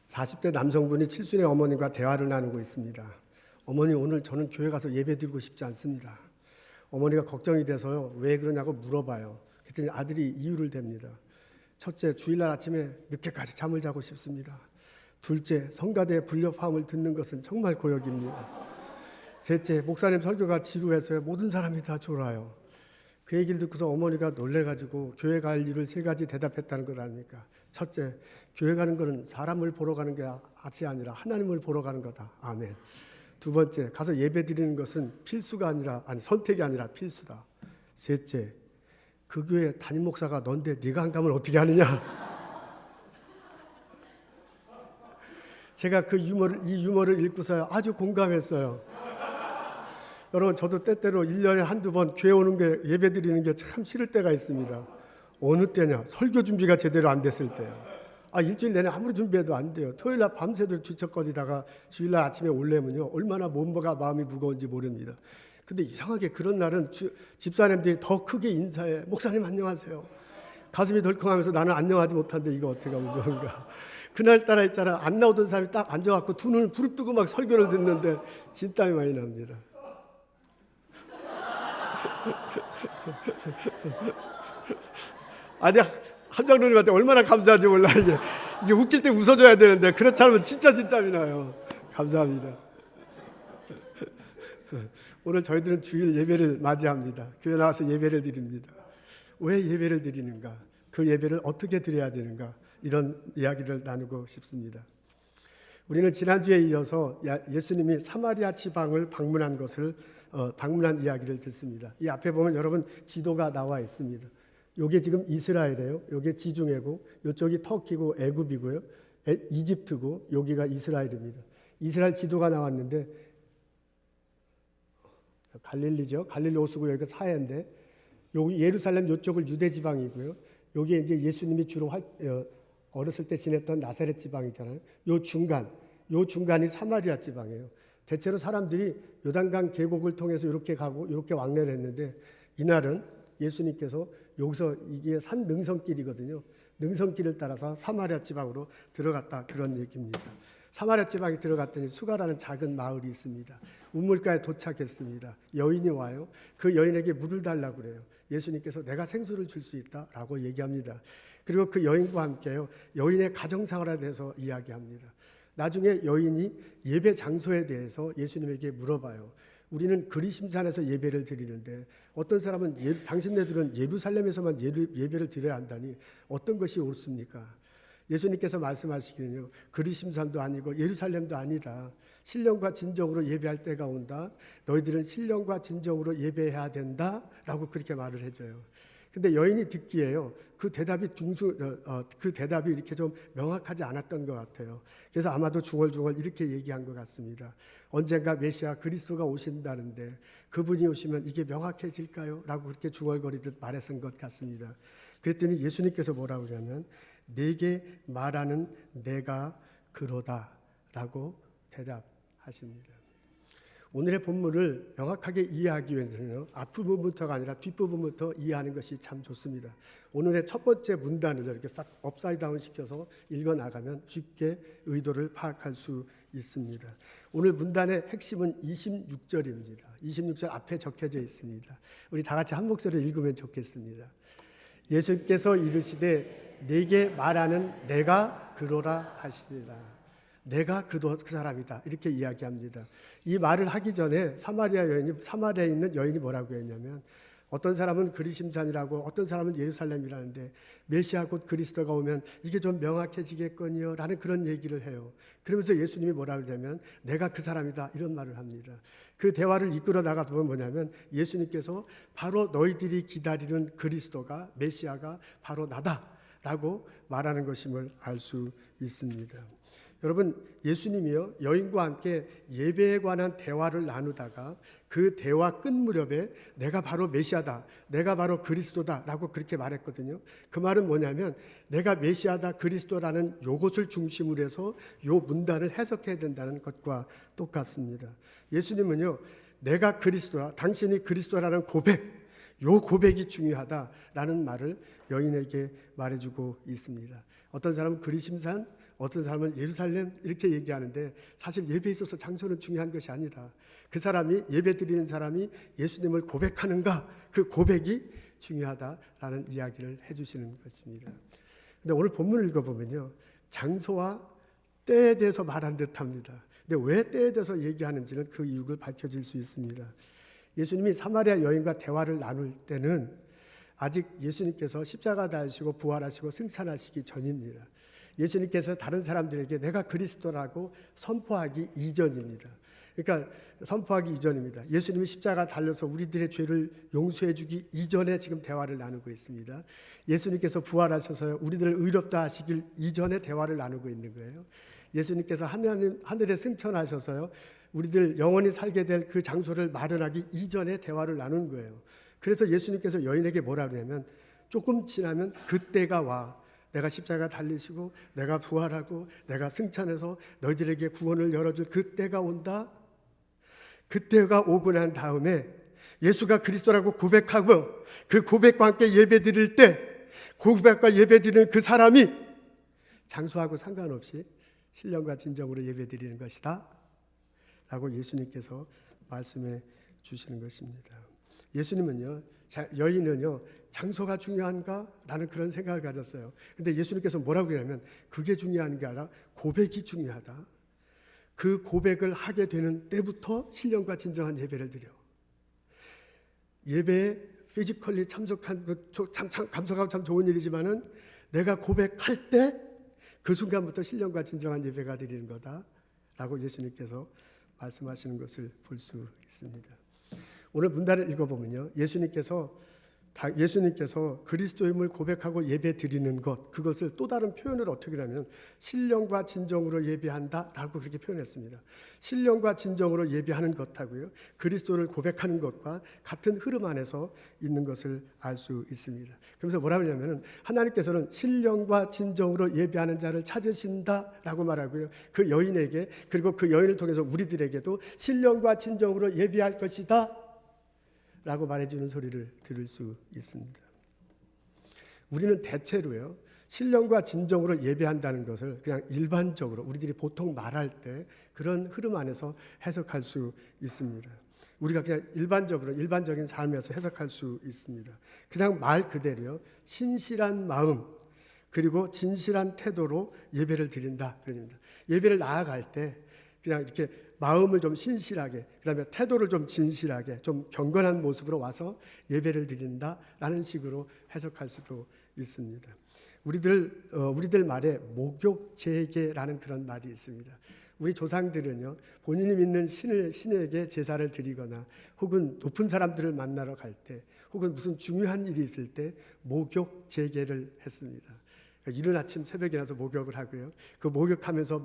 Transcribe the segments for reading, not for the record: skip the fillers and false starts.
40대 남성분이 칠순의 어머니과 대화를 나누고 있습니다. 어머니, 오늘 저는 교회 가서 예배 드리고 싶지 않습니다. 어머니가 걱정이 돼서요. 왜 그러냐고 물어봐요. 그랬더니 아들이 이유를 댑니다. 첫째, 주일날 아침에 늦게까지 잠을 자고 싶습니다. 둘째, 성가대의 불협화음을 듣는 것은 정말 고역입니다. 셋째, 목사님 설교가 지루해서요. 모든 사람이 다 졸아요. 그 얘기를 듣고서 어머니가 놀래가지고 교회 갈 일을 3가지 대답했다는 것 아닙니까? 첫째, 교회 가는 것은 사람을 보러 가는 게 아니라 하나님을 보러 가는 거다. 아멘. 두 번째, 가서 예배 드리는 것은 필수가 아니라 선택이 아니라 필수다. 셋째, 그 교회 담임 목사가 넌데 네가 안 가면 어떻게 하느냐? 제가 이 유머를 읽고서 아주 공감했어요. 여러분, 저도 때때로 1년에 한두 번 교회 오는 게 예배 드리는 게 참 싫을 때가 있습니다. 어느 때냐? 설교 준비가 제대로 안 됐을 때요. 일주일 내내 아무리 준비해도 안 돼요. 토요일 날 밤새도록 뒤척거리다가 주일날 아침에 올래면요, 얼마나 몸과 마음이 무거운지 모릅니다. 근데 이상하게 그런 날은 집사님들이 더 크게 인사해. 목사님 안녕하세요. 가슴이 덜컹하면서 나는 안녕하지 못한데 이거 어떻게 하면 좋은가. 그날따라 있잖아, 안 나오던 사람이 딱 앉아갖고 두 눈을 부릅뜨고 막 설교를 듣는데 진땀이 많이 납니다. 아니, 함장로님한테 얼마나 감사한지 몰라. 이게 웃길 때 웃어줘야 되는데 그렇지 않으면 진짜 진땀이 나요. 감사합니다. 오늘 저희들은 주일 예배를 맞이합니다. 교회 나와서 예배를 드립니다. 왜 예배를 드리는가? 그 예배를 어떻게 드려야 되는가? 이런 이야기를 나누고 싶습니다. 우리는 지난주에 이어서 예수님이 사마리아 지방을 방문한 이야기를 듣습니다. 이 앞에 보면 여러분 지도가 나와 있습니다. 요게 지금 이스라엘이에요. 요게 지중해고, 요쪽이 터키고 애굽이고요. 이집트고, 여기가 이스라엘입니다. 이스라엘 지도가 나왔는데 갈릴리죠. 갈릴리 호수고 여기가 사해인데, 여기 예루살렘 요쪽을 유대 지방이고요. 여기에 이제 예수님이 주로 어렸을 때 지냈던 나사렛 지방이잖아요. 요 중간이 사마리아 지방이에요. 대체로 사람들이 요단강 계곡을 통해서 이렇게 가고 이렇게 왕래를 했는데, 이날은 예수님께서 여기서 이게 산 능선길이거든요. 능선길을 따라서 사마리아 지방으로 들어갔다, 그런 얘기입니다. 사마리아 지방에 들어갔더니 수가라는 작은 마을이 있습니다. 우물가에 도착했습니다. 여인이 와요. 그 여인에게 물을 달라고 그래요. 예수님께서 내가 생수를 줄 수 있다라고 얘기합니다. 그리고 그 여인과 함께요, 여인의 가정생활에 대해서 이야기합니다. 나중에 여인이 예배 장소에 대해서 예수님에게 물어봐요. 우리는 그리심산에서 예배를 드리는데 어떤 사람은 당신네들은 예루살렘에서만 예배를 드려야 한다니 어떤 것이 옳습니까? 예수님께서 말씀하시기는요, 그리심산도 아니고 예루살렘도 아니다. 신령과 진정으로 예배할 때가 온다. 너희들은 신령과 진정으로 예배해야 된다 라고 그렇게 말을 해줘요. 근데 여인이 듣기에요, 그 대답이 이렇게 좀 명확하지 않았던 것 같아요. 그래서 아마도 중얼중얼 이렇게 얘기한 것 같습니다. 언젠가 메시아 그리스도가 오신다는데 그분이 오시면 이게 명확해질까요? 라고 그렇게 중얼거리듯 말했던 것 같습니다. 그랬더니 예수님께서 뭐라고 하냐면, 내게 말하는 내가 그러다 라고 대답하십니다. 오늘의 본문을 명확하게 이해하기 위해서는 앞부분부터가 아니라 뒷부분부터 이해하는 것이 참 좋습니다. 오늘의 첫 번째 문단을 이렇게 싹 업사이드 다운 시켜서 읽어나가면 쉽게 의도를 파악할 수 있습니다. 오늘 문단의 핵심은 26절입니다. 26절 앞에 적혀져 있습니다. 우리 다 같이 한 목소리로 읽으면 좋겠습니다. 예수께서 이르시되 내게 말하는 내가 그러라 하시니라. 내가 그 사람이다, 이렇게 이야기합니다. 이 말을 하기 전에 사마리아에 있는 여인이 뭐라고 했냐면, 어떤 사람은 그리심산이라고 어떤 사람은 예루살렘이라는데 메시아 곧 그리스도가 오면 이게 좀 명확해지겠거니요 라는 그런 얘기를 해요. 그러면서 예수님이 뭐라고 하냐면 내가 그 사람이다, 이런 말을 합니다. 그 대화를 이끌어 나가다 보면 뭐냐면, 예수님께서 바로 너희들이 기다리는 그리스도가, 메시아가 바로 나다 라고 말하는 것임을 알 수 있습니다. 여러분, 예수님이요, 여인과 함께 예배에 관한 대화를 나누다가 그 대화 끝 무렵에 내가 바로 메시아다, 내가 바로 그리스도다 라고 그렇게 말했거든요. 그 말은 뭐냐면, 내가 메시아다, 그리스도라는 요것을 중심으로 해서 요 문단을 해석해야 된다는 것과 똑같습니다. 예수님은요, 내가 그리스도다, 당신이 그리스도라는 요 고백이 중요하다라는 말을 여인에게 말해주고 있습니다. 어떤 사람은 그리심산, 어떤 사람은 예루살렘 이렇게 얘기하는데 사실 예배에 있어서 장소는 중요한 것이 아니다. 그 사람이 예배 드리는 사람이 예수님을 고백하는가, 그 고백이 중요하다라는 이야기를 해주시는 것입니다. 근데 오늘 본문을 읽어보면요, 장소와 때에 대해서 말한 듯합니다. 근데 왜 때에 대해서 얘기하는지는 그 이유를 밝혀질 수 있습니다. 예수님이 사마리아 여인과 대화를 나눌 때는 아직 예수님께서 십자가 달시고 부활하시고 승천하시기 전입니다. 예수님께서 다른 사람들에게 내가 그리스도라고 선포하기 이전입니다. 그러니까 선포하기 이전입니다. 예수님이 십자가 달려서 우리들의 죄를 용서해 주기 이전에 지금 대화를 나누고 있습니다. 예수님께서 부활하셔서 우리들을 의롭다 하시길 이전에 대화를 나누고 있는 거예요. 예수님께서 하늘에 승천하셔서요, 우리들 영원히 살게 될 그 장소를 마련하기 이전에 대화를 나눈 거예요. 그래서 예수님께서 여인에게 뭐라 그러냐면, 조금 지나면 그때가 와. 내가 십자가 달리시고 내가 부활하고 내가 승천해서 너희들에게 구원을 열어줄 그때가 온다. 그때가 오고 난 다음에 예수가 그리스도라고 고백하고 그 고백과 함께 예배 드릴 때, 고백과 예배 드리는 그 사람이 장소하고 상관없이 신령과 진정으로 예배 드리는 것이다 라고 예수님께서 말씀해 주시는 것입니다. 예수님은요, 여인은요, 장소가 중요한가? 라는 그런 생각을 가졌어요. 근데 예수님께서 뭐라고 하냐면, 그게 중요한 게 아니라 고백이 중요하다. 그 고백을 하게 되는 때부터 신령과 진정한 예배를 드려. 예배에 피지컬리 참석한 감사하고 참 좋은 일이지만은 내가 고백할 때 그 순간부터 신령과 진정한 예배가 드리는 거다라고 예수님께서 말씀하시는 것을 볼 수 있습니다. 오늘 문단을 읽어보면요, 예수님께서 그리스도임을 고백하고 예배 드리는 것, 그것을 또 다른 표현을 어떻게 하냐면 신령과 진정으로 예배한다라고 그렇게 표현했습니다. 신령과 진정으로 예배하는 것하고요, 그리스도를 고백하는 것과 같은 흐름 안에서 있는 것을 알 수 있습니다. 그러면서 뭐라고 하냐면, 하나님께서는 신령과 진정으로 예배하는 자를 찾으신다라고 말하고요, 그 여인에게, 그리고 그 여인을 통해서 우리들에게도 신령과 진정으로 예배할 것이다 라고 말해주는 소리를 들을 수 있습니다. 우리는 대체로요, 신령과 진정으로 예배한다는 것을 그냥 일반적으로 우리들이 보통 말할 때 그런 흐름 안에서 해석할 수 있습니다. 우리가 그냥 일반적인 삶에서 해석할 수 있습니다. 그냥 말 그대로요, 신실한 마음 그리고 진실한 태도로 예배를 드린다 그럽니다. 예배를 나아갈 때 그냥 이렇게 마음을 좀 신실하게, 그다음에 태도를 좀 진실하게, 좀 경건한 모습으로 와서 예배를 드린다라는 식으로 해석할 수도 있습니다. 우리들 말에 목욕제계라는 그런 말이 있습니다. 우리 조상들은요, 본인이 믿는 신에게 제사를 드리거나 혹은 높은 사람들을 만나러 갈 때, 혹은 무슨 중요한 일이 있을 때 목욕제계를 했습니다. 이른 아침 새벽에 나서 목욕을 하고요, 그 목욕하면서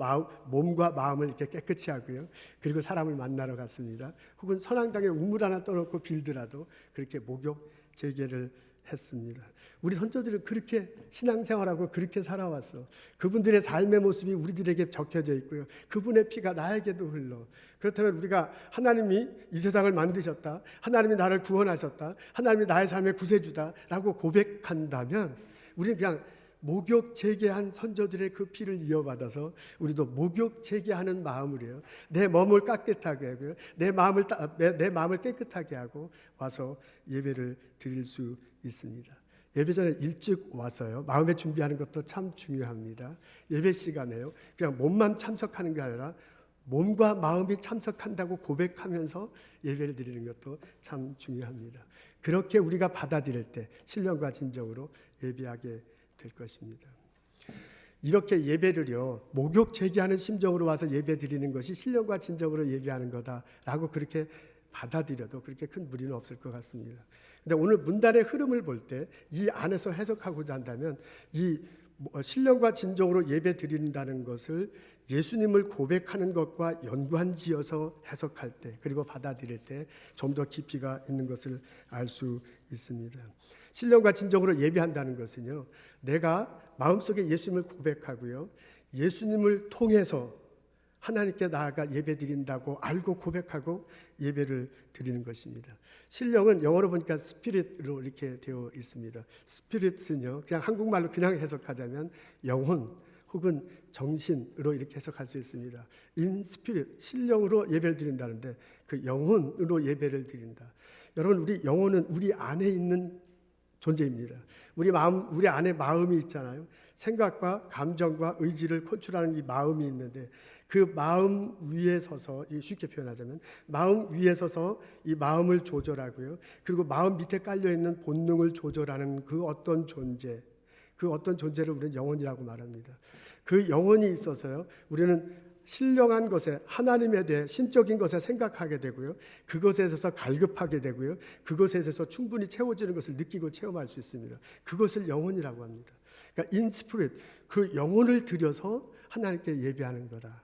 몸과 마음을 이렇게 깨끗이 하고요, 그리고 사람을 만나러 갔습니다. 혹은 선앙당에 우물 하나 떠놓고 빌더라도 그렇게 목욕 제계를 했습니다. 우리 선조들은 그렇게 신앙생활하고 그렇게 살아왔어. 그분들의 삶의 모습이 우리들에게 적혀져 있고요, 그분의 피가 나에게도 흘러. 그렇다면 우리가 하나님이 이 세상을 만드셨다, 하나님이 나를 구원하셨다, 하나님이 나의 삶의 구세주다라고 고백한다면 우리는 그냥 목욕 제계한 선조들의 그 피를 이어받아서 우리도 목욕 제계하는 마음으로요, 내 몸을 깨끗하게 하고요, 내 마음을 깨끗하게 하고 와서 예배를 드릴 수 있습니다. 예배 전에 일찍 와서요, 마음의 준비하는 것도 참 중요합니다. 예배 시간에요, 그냥 몸만 참석하는 게 아니라 몸과 마음이 참석한다고 고백하면서 예배를 드리는 것도 참 중요합니다. 그렇게 우리가 받아들일 때 신령과 진정으로 예배하게 될 것입니다. 이렇게 예배를요, 목욕 제기하는 심정으로 와서 예배 드리는 것이 신령과 진정으로 예배하는 거다라고 그렇게 받아들여도 그렇게 큰 무리는 없을 것 같습니다. 근데 오늘 문단의 흐름을 볼 때 이 안에서 해석하고자 한다면, 이 신령과 진정으로 예배 드린다는 것을 예수님을 고백하는 것과 연관지어서 해석할 때, 그리고 받아들일 때 좀 더 깊이가 있는 것을 알 수 있습니다. 신령과 진정으로 예배한다는 것은요, 내가 마음속에 예수님을 고백하고요, 예수님을 통해서 하나님께 나아가 예배 드린다고 알고 고백하고 예배를 드리는 것입니다. 신령은 영어로 보니까 스피릿으로 이렇게 되어 있습니다. 스피릿은요, 그냥 한국말로 그냥 해석하자면 영혼 혹은 정신으로 이렇게 해석할 수 있습니다. In spirit, 신령으로 예배를 드린다는데 그 영혼으로 예배를 드린다. 여러분, 우리 영혼은 우리 안에 있는 존재입니다. 우리 안에 마음이 있잖아요. 생각과 감정과 의지를 컨트롤하는 이 마음이 있는데 그 마음 위에 서서, 쉽게 표현하자면 마음 위에 서서 이 마음을 조절하고요. 그리고 마음 밑에 깔려있는 본능을 조절하는 그 어떤 존재를 우리는 영혼이라고 말합니다. 그 영혼이 있어서요, 우리는 신령한 것에, 하나님에 대해 신적인 것에 생각하게 되고요, 그것에 대해서 갈급하게 되고요, 그것에 대해서 충분히 채워지는 것을 느끼고 체험할 수 있습니다. 그것을 영혼이라고 합니다. 그러니까 in spirit, 그 영혼을 들여서 하나님께 예배하는 거다,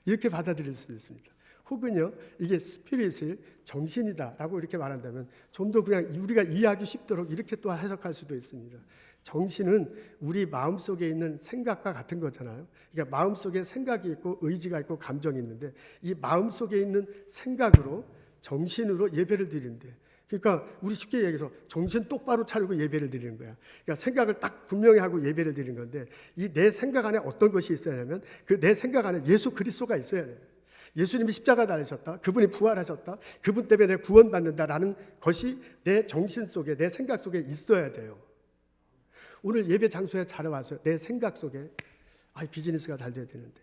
이렇게 받아들일 수 있습니다. 혹은요, 이게 스피릿을 정신이다라고 이렇게 말한다면 좀 더 그냥 우리가 이해하기 쉽도록 이렇게 또 해석할 수도 있습니다. 정신은 우리 마음속에 있는 생각과 같은 거잖아요. 그러니까 마음속에 생각이 있고 의지가 있고 감정이 있는데 이 마음속에 있는 생각으로, 정신으로 예배를 드리는데, 그러니까 우리 쉽게 얘기해서 정신 똑바로 차리고 예배를 드리는 거야. 그러니까 생각을 딱 분명히 하고 예배를 드리는 건데, 이 내 생각 안에 어떤 것이 있어야 하면 그 내 생각 안에 예수 그리스도가 있어야 돼요. 예수님이 십자가 달리셨다, 그분이 부활하셨다, 그분 때문에 내가 구원받는다라는 것이 내 정신 속에, 내 생각 속에 있어야 돼요. 오늘 예배 장소에 잘 왔어요. 내 생각 속에 비즈니스가 잘 돼야 되는데,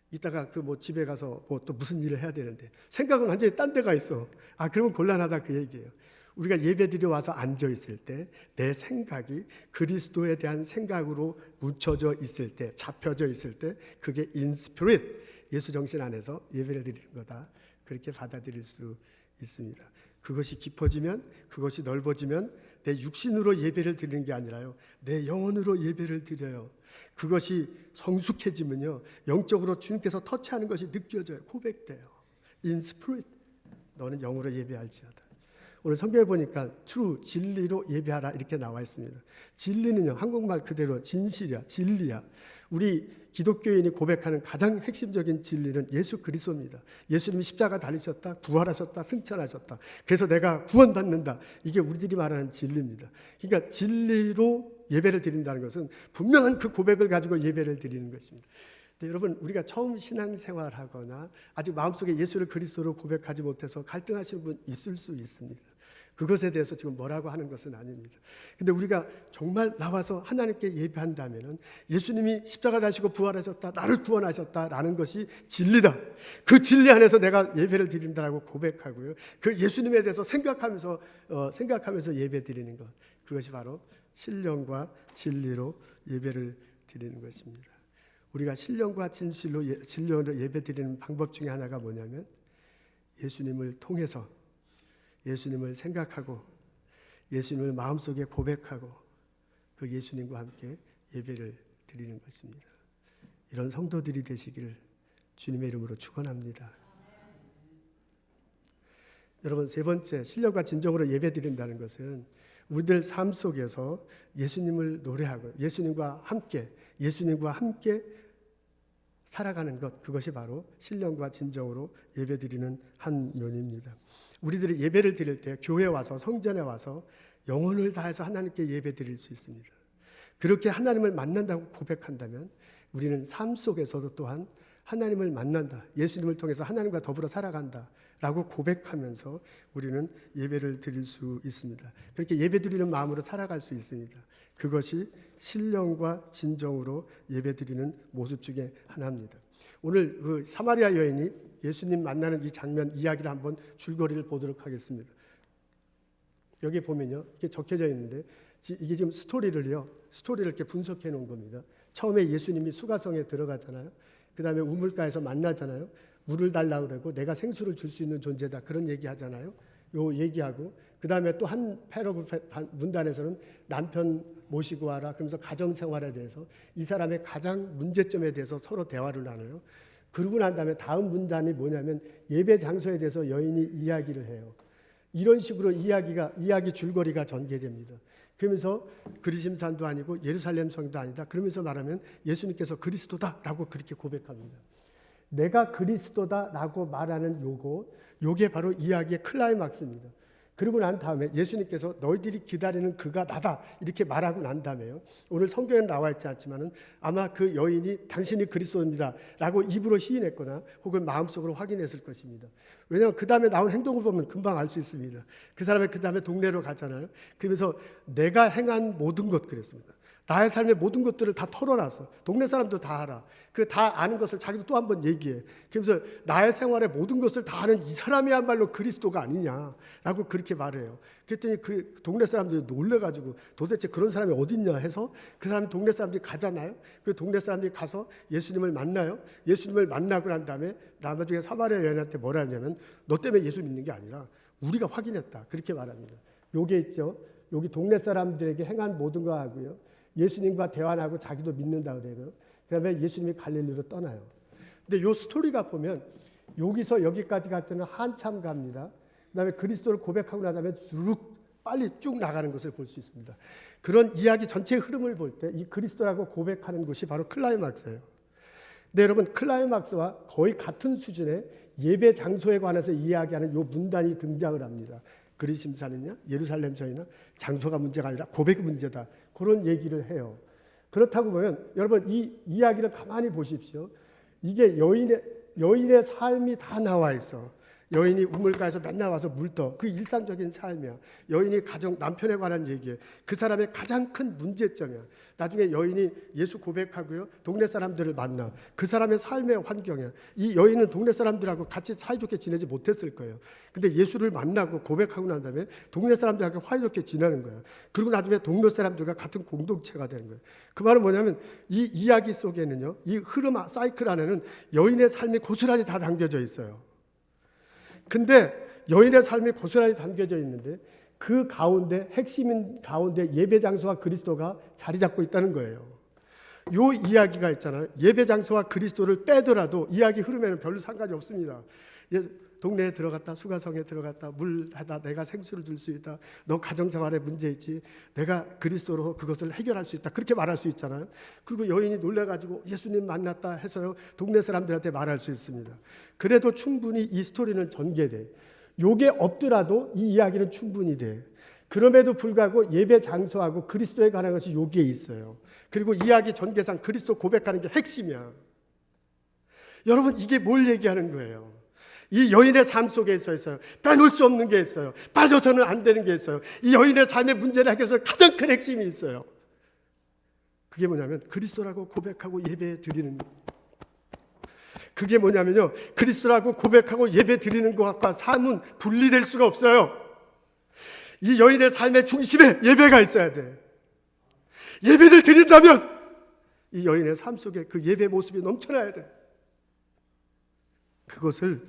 이따가 집에 가서 또 무슨 일을 해야 되는데, 생각은 완전히 딴 데가 있어. 그러면 곤란하다, 그 얘기예요. 우리가 예배 드려 와서 앉아 있을 때 내 생각이 그리스도에 대한 생각으로 묻혀져 있을 때, 잡혀져 있을 때, 그게 in spirit, 예수 정신 안에서 예배를 드리는 거다, 그렇게 받아들일 수 있습니다. 그것이 깊어지면, 그것이 넓어지면 내 육신으로 예배를 드리는 게 아니라요, 내 영혼으로 예배를 드려요. 그것이 성숙해지면요, 영적으로 주님께서 터치하는 것이 느껴져요. 고백돼요. In spirit, 너는 영으로 예배할지어다. 오늘 성경에 보니까 true, 진리로 예배하라 이렇게 나와 있습니다. 진리는요, 한국말 그대로 진실이야, 진리야. 우리 기독교인이 고백하는 가장 핵심적인 진리는 예수 그리스도입니다. 예수님이 십자가 달리셨다, 부활하셨다, 승천하셨다, 그래서 내가 구원받는다, 이게 우리들이 말하는 진리입니다. 그러니까 진리로 예배를 드린다는 것은 분명한 그 고백을 가지고 예배를 드리는 것입니다. 여러분, 우리가 처음 신앙생활하거나 아직 마음속에 예수를 그리스도로 고백하지 못해서 갈등하시는 분 있을 수 있습니다. 그것에 대해서 지금 뭐라고 하는 것은 아닙니다. 근데 우리가 정말 나와서 하나님께 예배한다면 예수님이 십자가 다시고 부활하셨다, 나를 구원하셨다라는 것이 진리다, 그 진리 안에서 내가 예배를 드린다라고 고백하고요, 그 예수님에 대해서 생각하면서 예배 드리는 것, 그것이 바로 신령과 진리로 예배를 드리는 것입니다. 우리가 신령과 진실로 예배 드리는 방법 중에 하나가 뭐냐면, 예수님을 통해서 예수님을 생각하고 예수님을 마음속에 고백하고 그 예수님과 함께 예배를 드리는 것입니다. 이런 성도들이 되시기를 주님의 이름으로 축원합니다. 여러분, 세 번째, 신령과 진정으로 예배 드린다는 것은 우리들 삶 속에서 예수님을 노래하고 예수님과 함께 살아가는 것, 그것이 바로 신령과 진정으로 예배 드리는 한 면입니다. 우리들이 예배를 드릴 때 교회에 와서, 성전에 와서 영혼을 다해서 하나님께 예배 드릴 수 있습니다. 그렇게 하나님을 만난다고 고백한다면 우리는 삶 속에서도 또한 하나님을 만난다, 예수님을 통해서 하나님과 더불어 살아간다 라고 고백하면서 우리는 예배를 드릴 수 있습니다. 그렇게 예배 드리는 마음으로 살아갈 수 있습니다. 그것이 신령과 진정으로 예배 드리는 모습 중에 하나입니다. 오늘 그 사마리아 여인이 예수님 만나는 이 장면, 이야기를 한번 줄거리를 보도록 하겠습니다. 여기 보면요, 이게 적혀져 있는데, 이게 지금 스토리를 이렇게 분석해 놓은 겁니다. 처음에 예수님이 수가성에 들어가잖아요. 그 다음에 우물가에서 만나잖아요. 물을 달라고 그러고 내가 생수를 줄 수 있는 존재다, 그런 얘기하잖아요. 요 얘기하고, 그 다음에 또 한 패러그래프 문단에서는 남편 모시고 와라, 그러면서 가정생활에 대해서, 이 사람의 가장 문제점에 대해서 서로 대화를 나눠요. 그러고 난 다음에 다음 문단이 뭐냐면 예배 장소에 대해서 여인이 이야기를 해요. 이런 식으로 이야기 줄거리가 전개됩니다. 그러면서 그리심산도 아니고 예루살렘 성도 아니다, 그러면서 말하면 예수님께서 그리스도다라고 그렇게 고백합니다. 내가 그리스도다라고 말하는 요게 바로 이야기의 클라이막스입니다. 그러고 난 다음에 예수님께서 너희들이 기다리는 그가 나다 이렇게 말하고 난 다음에요. 오늘 성경에 나와 있지 않지만은 아마 그 여인이 당신이 그리스도입니다 라고 입으로 시인했거나 혹은 마음속으로 확인했을 것입니다. 왜냐하면 그 다음에 나온 행동을 보면 금방 알 수 있습니다. 그 사람이 그 다음에 동네로 가잖아요. 그러면서 내가 행한 모든 것 그랬습니다. 나의 삶의 모든 것들을 다 털어놨어. 동네 사람도 다 알아. 그 다 아는 것을 자기도 또 한 번 얘기해. 그러면서 나의 생활의 모든 것을 다 아는 이 사람이야말로 그리스도가 아니냐라고 그렇게 말해요. 그랬더니 그 동네 사람들이 놀래가지고 도대체 그런 사람이 어딨냐 해서 그 사람이 동네 사람들이 가잖아요. 그 동네 사람들이 가서 예수님을 만나요. 예수님을 만나고 난 다음에 나중에 사마리아 여인한테 뭐라 하냐면 너 때문에 예수 믿는 게 아니라 우리가 확인했다. 그렇게 말합니다. 요게 있죠. 여기 동네 사람들에게 행한 모든 거 하고요. 예수님과 대화하고 자기도 믿는다 그래요. 그다음에 예수님이 갈릴리로 떠나요. 근데 요 스토리가 보면 여기서 여기까지 갈 때는 한참 갑니다. 그다음에 그리스도를 고백하고 난 다음에 빨리 쭉 나가는 것을 볼 수 있습니다. 그런 이야기 전체의 흐름을 볼 때 이 그리스도라고 고백하는 것이 바로 클라이막스예요. 근데 여러분 클라이막스와 거의 같은 수준의 예배 장소에 관해서 이야기하는 요 문단이 등장을 합니다. 그리심산이냐 예루살렘서이나 장소가 문제가 아니라 고백이 문제다. 그런 얘기를 해요. 그렇다고 보면 여러분 이 이야기를 가만히 보십시오. 이게 여인의 삶이 다 나와 있어. 여인이 우물가에서 맨날 와서 물 떠. 그 일상적인 삶이야. 여인이 가정 남편에 관한 얘기예요. 그 사람의 가장 큰 문제점이야. 나중에 여인이 예수 고백하고요. 동네 사람들을 만나. 그 사람의 삶의 환경이야. 이 여인은 동네 사람들하고 같이 사이좋게 지내지 못했을 거예요. 근데 예수를 만나고 고백하고 난 다음에 동네 사람들하고 사이좋게 지내는 거예요. 그리고 나중에 동네 사람들과 같은 공동체가 되는 거예요. 그 말은 뭐냐면 이 이야기 속에는요. 이 흐름 사이클 안에는 여인의 삶이 고스란히 다 담겨져 있어요. 근데 여인의 삶이 고스란히 담겨져 있는데 그 가운데 핵심인 가운데 예배 장소와 그리스도가 자리 잡고 있다는 거예요. 요 이야기가 있잖아요. 예배 장소와 그리스도를 빼더라도 이야기 흐름에는 별로 상관이 없습니다. 동네에 들어갔다 수가성에 들어갔다 물 하다 내가 생수를 줄 수 있다. 너 가정생활에 문제 있지. 내가 그리스도로 그것을 해결할 수 있다. 그렇게 말할 수 있잖아요. 그리고 여인이 놀라가지고 예수님 만났다 해서요. 동네 사람들한테 말할 수 있습니다. 그래도 충분히 이 스토리는 전개돼. 요게 없더라도 이 이야기는 충분히 돼. 그럼에도 불구하고 예배 장소하고 그리스도에 관한 것이 여기에 있어요. 그리고 이야기 전개상 그리스도 고백하는 게 핵심이야. 여러분 이게 뭘 얘기하는 거예요? 이 여인의 삶 속에 있어요. 빼놓을 수 없는 게 있어요. 빠져서는 안 되는 게 있어요. 이 여인의 삶의 문제를 해결해서 가장 큰 핵심이 있어요. 그게 뭐냐면 그리스도라고 고백하고 예배 드리는 거. 그게 뭐냐면요. 그리스도라고 고백하고 예배 드리는 것과 삶은 분리될 수가 없어요. 이 여인의 삶의 중심에 예배가 있어야 돼. 예배를 드린다면 이 여인의 삶 속에 그 예배 모습이 넘쳐나야 돼. 그것을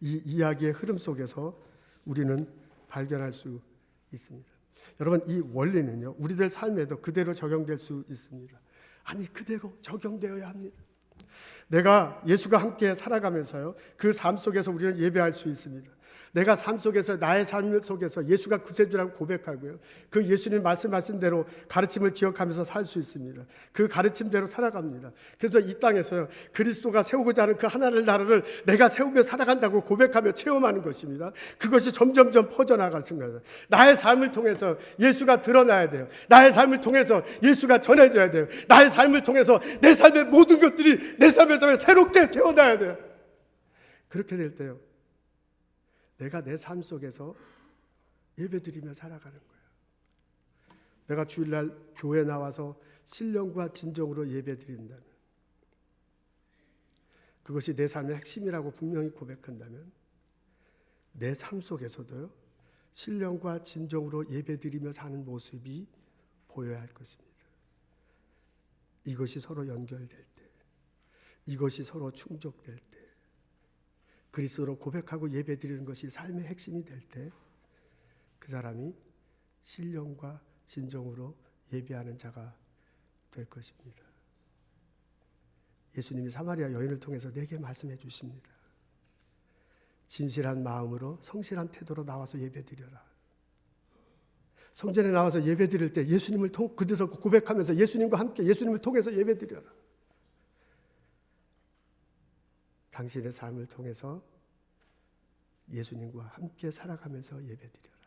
이 이야기의 흐름 속에서 우리는 발견할 수 있습니다. 여러분 이 원리는요. 우리들 삶에도 그대로 적용될 수 있습니다. 아니 그대로 적용되어야 합니다. 내가 예수가 함께 살아가면서요. 그 삶 속에서 우리는 예배할 수 있습니다. 내가 삶 속에서 나의 삶 속에서 예수가 구세주라고 고백하고요. 그 예수님 말씀하신 대로 가르침을 기억하면서 살 수 있습니다. 그 가르침대로 살아갑니다. 그래서 이 땅에서요. 그리스도가 세우고자 하는 그 하나님 나라를 내가 세우며 살아간다고 고백하며 체험하는 것입니다. 그것이 점점점 퍼져나갈 순간이에요. 나의 삶을 통해서 예수가 드러나야 돼요. 나의 삶을 통해서 예수가 전해져야 돼요. 나의 삶을 통해서 내 삶의 모든 것들이 내 삶에서 새롭게 태어나야 돼요. 그렇게 될 때요. 내가 내 삶 속에서 예배드리며 살아가는 거예요. 내가 주일날 교회 나와서 신령과 진정으로 예배드린다면 그것이 내 삶의 핵심이라고 분명히 고백한다면 내 삶 속에서도요. 신령과 진정으로 예배드리며 사는 모습이 보여야 할 것입니다. 이것이 서로 연결될 때, 이것이 서로 충족될 때 그리스도로 고백하고 예배드리는 것이 삶의 핵심이 될 때 그 사람이 신령과 진정으로 예배하는 자가 될 것입니다. 예수님이 사마리아 여인을 통해서 내게 말씀해 주십니다. 진실한 마음으로 성실한 태도로 나와서 예배드려라. 성전에 나와서 예배드릴 때 예수님을 그대로 고백하면서 예수님과 함께 예수님을 통해서 예배드려라. 당신의 삶을 통해서 예수님과 함께 살아가면서 예배드려라.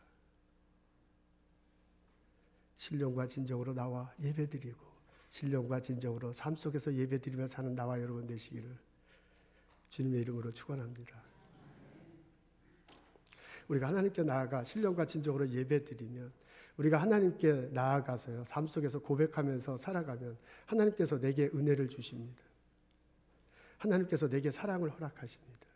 신령과 진정으로 나와 예배드리고 신령과 진정으로 삶 속에서 예배드리며 사는 나와 여러분 되시기를 주님의 이름으로 축원합니다. 우리가 하나님께 나아가 신령과 진정으로 예배드리면, 우리가 하나님께 나아가서요 삶 속에서 고백하면서 살아가면 하나님께서 내게 은혜를 주십니다. 하나님께서 내게 사랑을 허락하십니다.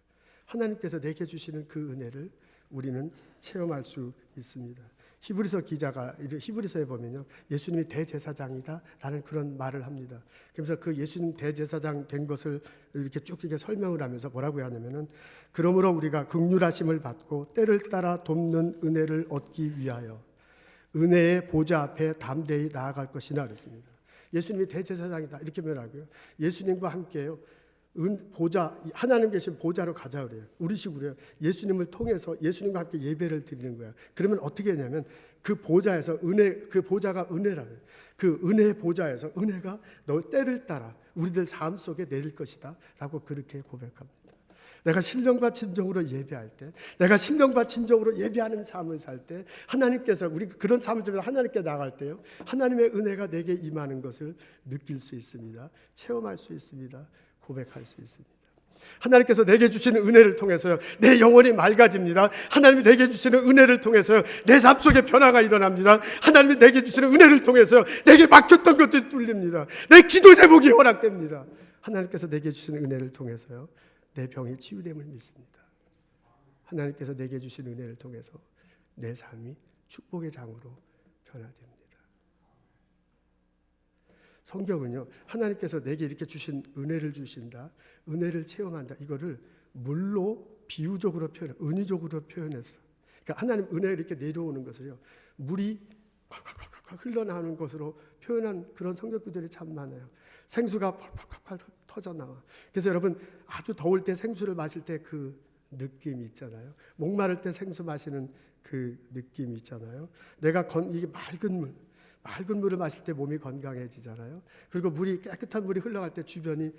하나님께서 내게 주시는 그 은혜를 우리는 체험할 수 있습니다. 히브리서 기자가 히브리서에 보면요, 예수님이 대제사장이다라는 그런 말을 합니다. 그래서 그 예수님 대제사장 된 것을 이렇게 쭉 이렇게 설명을 하면서 뭐라고 하냐면은, 그러므로 우리가 긍휼하심을 받고 때를 따라 돕는 은혜를 얻기 위하여 은혜의 보좌 앞에 담대히 나아갈 것이나 그랬습니다. 예수님이 대제사장이다 이렇게 표현하고요, 예수님과 함께요 보좌, 하나님 계신 보좌로 가자 그래요. 우리식으로요. 예수님을 통해서 예수님과 함께 예배를 드리는 거예요. 그러면 어떻게 하냐면 그 보좌에서 그 보좌가 은혜라는, 그 은혜의 보좌에서 은혜가 너 때를 따라 우리들 삶 속에 내릴 것이다 라고 그렇게 고백합니다. 내가 신령과 진정으로 예배할 때, 내가 신령과 진정으로 예배하는 삶을 살 때, 하나님께서 우리 그런 삶을 통해서 하나님께 나갈 때요, 하나님의 은혜가 내게 임하는 것을 느낄 수 있습니다. 체험할 수 있습니다. 고백할 수 있습니다. 하나님께서 내게 주시는 은혜를 통해서요 내 영혼이 맑아집니다. 하나님이 내게 주시는 은혜를 통해서요 내 삶 속에 변화가 일어납니다. 하나님이 내게 주시는 은혜를 통해서요 내게 막혔던 것들이 뚫립니다. 내 기도 제목이 허락됩니다. 하나님께서 내게 주시는 은혜를 통해서요 내 병이 치유됨을 믿습니다. 하나님께서 내게 주시는 은혜를 통해서 내 삶이 축복의 장으로 변화됩니다. 성경은요 하나님께서 내게 이렇게 주신 은혜를 주신다, 은혜를 체험한다, 이거를 물로 비유적으로 은유적으로 표현했어. 그러니까 하나님 은혜가 이렇게 내려오는 것을요 물이 콸콸콸콸 흘러나오는 것으로 표현한 그런 성경구절이 참 많아요. 생수가 펄펄펄 터져 나와. 그래서 여러분 아주 더울 때 생수를 마실 때 그 느낌이 있잖아요. 목마를 때 생수 마시는 그 느낌이 있잖아요. 내가 이게 맑은 물을 마실 때 몸이 건강해지잖아요. 그리고 깨끗한 물이 흘러갈 때 주변에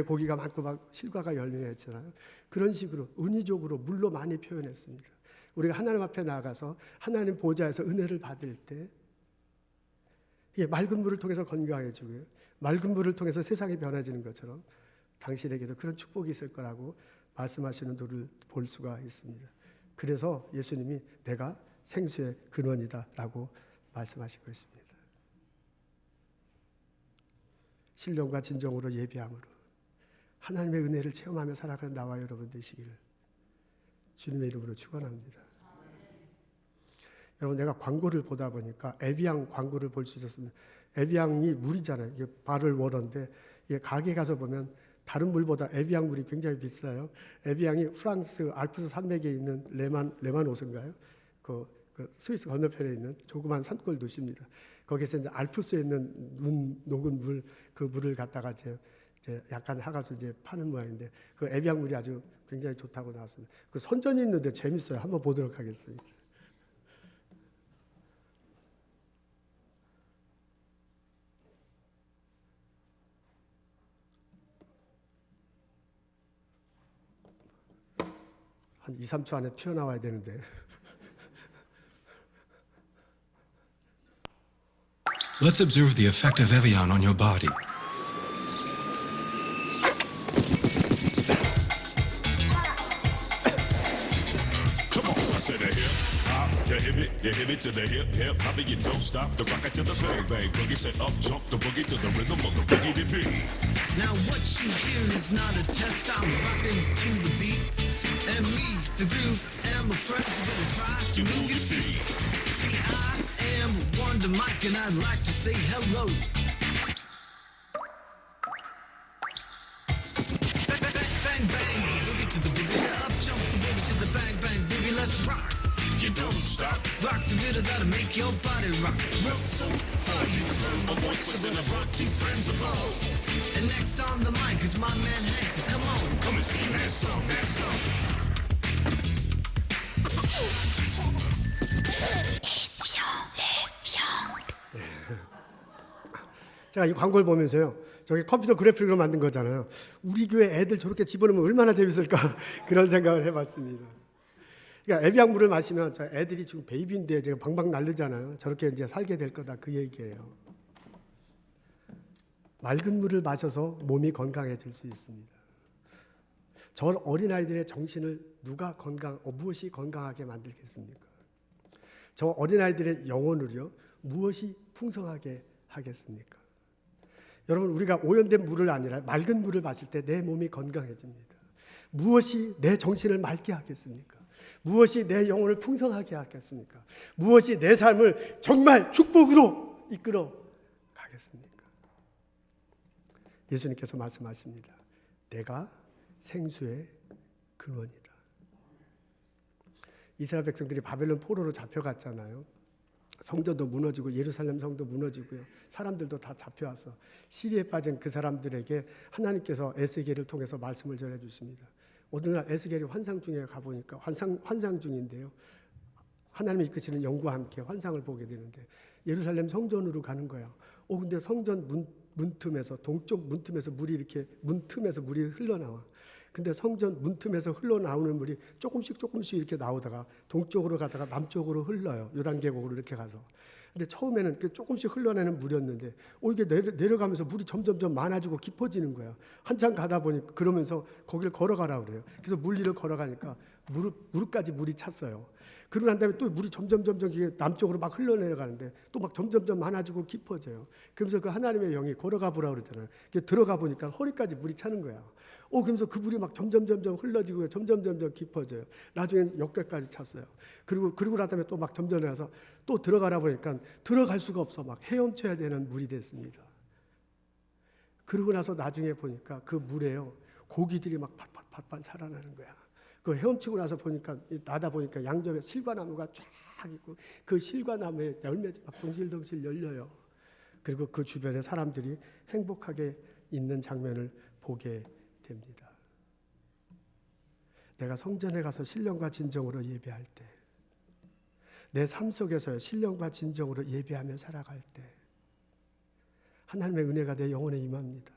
고기가 많고 막 실과가 열매했잖아요. 그런 식으로 은유적으로 물로 많이 표현했습니다. 우리가 하나님 앞에 나가서 하나님 보좌에서 은혜를 받을 때 이게 맑은 물을 통해서 건강해지고요, 맑은 물을 통해서 세상이 변해지는 것처럼 당신에게도 그런 축복이 있을 거라고 말씀하시는 것을 볼 수가 있습니다. 그래서 예수님이 내가 생수의 근원이다 라고 말씀하신 것입니다. 신령과 진정으로 예배함으로 하나님의 은혜를 체험하며 살아가는 나와 여러분 되시기를 주님의 이름으로 축원합니다. 여러분 내가 광고를 보다 보니까 에비앙 광고를 볼 수 있었습니다. 에비앙이 물이잖아요. 이게 바를 워터인데 이게 가게 가서 보면 다른 물보다 에비앙 물이 굉장히 비싸요. 에비앙이 프랑스 알프스 산맥에 있는 레마노스인가요? 그 스위스 건너편에 있는 조그만 산골 도시입니다. 거기서 이제 알프스에 있는 녹은 물, 그 물을 갖다가 이제 약간 하가서 이제 파는 모양인데 그 에비앙 물이 아주 굉장히 좋다고 나왔습니다. 그 선전이 있는데 재밌어요. 한번 보도록 하겠습니다. 한 2, 3초 안에 튀어나와야 되는데. Let's observe the effect of Evian on your body. Come on, I said a hip hop, you hit it to the hip hop, you don't stop, the rock it to the bang bang boogie, said up jump the boogie to the rhythm of the boogie to beat. Now what you hear is not a test, I'm rocking to the beat, and me, the groove, and my friends are gonna try to move your feet. See, I am Wonder Mike, and I'd like to say hello. Bang bang, boogie to the boogie, up jump the boogie to the bang bang boogie, let's rock. You don't stop. Rock the rhythm that'll make your body rock. Well, so far you've heard my voice, so then I brought two friends along. And next on the mic is my man Hank. Come on, Come and sing that song, that song. 제가 이 광고를 보면서요, 저기 컴퓨터 그래픽으로 만든 거잖아요. 우리 교회 애들 저렇게 집어넣으면 얼마나 재밌을까 그런 생각을 해봤습니다. 그러니까 에비앙 물을 마시면 저 애들이 지금 베이비인데 제가 방방 날르잖아요. 저렇게 이제 살게 될 거다 그 얘기예요. 맑은 물을 마셔서 몸이 건강해질 수 있습니다. 저 어린아이들의 정신을 무엇이 건강하게 만들겠습니까? 저 어린아이들의 영혼을요, 무엇이 풍성하게 하겠습니까? 여러분, 우리가 오염된 물을 아니라 맑은 물을 마실 때 내 몸이 건강해집니다. 무엇이 내 정신을 맑게 하겠습니까? 무엇이 내 영혼을 풍성하게 하겠습니까? 무엇이 내 삶을 정말 축복으로 이끌어 가겠습니까? 예수님께서 말씀하십니다. 내가 생수의 근원이다. 이스라엘 백성들이 바벨론 포로로 잡혀갔잖아요. 성전도 무너지고 예루살렘 성도 무너지고요. 사람들도 다 잡혀와서 시리에 빠진 그 사람들에게 하나님께서 에스겔을 통해서 말씀을 전해 주십니다. 어느 날 에스겔이 환상 중에 가보니까 환상 중인데요. 하나님이 이끄시는 영과 함께 환상을 보게 되는데 예루살렘 성전으로 가는 거야. 근데 성전 문틈에서 동쪽 문틈에서 물이 흘러나와. 근데 성전 문틈에서 흘러나오는 물이 조금씩 이렇게 나오다가 동쪽으로 가다가 남쪽으로 흘러요. 요단계곡으로 이렇게 가서. 근데 처음에는 조금씩 흘러내는 물이었는데 이게 내려가면서 물이 점점 많아지고 깊어지는 거야. 한참 가다 보니까 그러면서 거기를 걸어가라 그래요. 그래서 물 위를 걸어가니까 무릎까지 물이 찼어요. 그러고 난 다음에 또 물이 점점 남쪽으로 막 흘러내려가는데 또 막 점점 많아지고 깊어져요. 그러면서 그 하나님의 영이 걸어가 보라 그러잖아요. 들어가 보니까 허리까지 물이 차는 거야. 그러면서 그 물이 막 점점 흘러지고 점점 깊어져요. 나중엔 역까지 찼어요. 그리고 난 다음에 또 막 점점 내려서 또 들어가라 보니까 들어갈 수가 없어. 막 헤엄쳐야 되는 물이 됐습니다. 그러고 나서 나중에 보니까 그 물에요, 고기들이 막 팔팔 살아나는 거야. 그 헤엄치고 나서 나다 보니까 양옆에 실과나무가 쫙 있고 그 실과나무에 열매들이 막 덩실덩실 열려요. 그리고 그 주변에 사람들이 행복하게 있는 장면을 보게 됩니다. 내가 성전에 가서 신령과 진정으로 예배할 때, 내 삶 속에서 신령과 진정으로 예배하며 살아갈 때 하나님의 은혜가 내 영혼에 임합니다.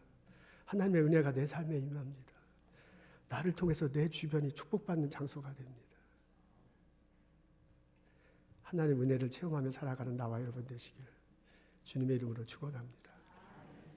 하나님의 은혜가 내 삶에 임합니다. 나를 통해서 내 주변이 축복받는 장소가 됩니다. 하나님의 은혜를 체험하며 살아가는 나와 여러분 되시길 주님의 이름으로 축원합니다.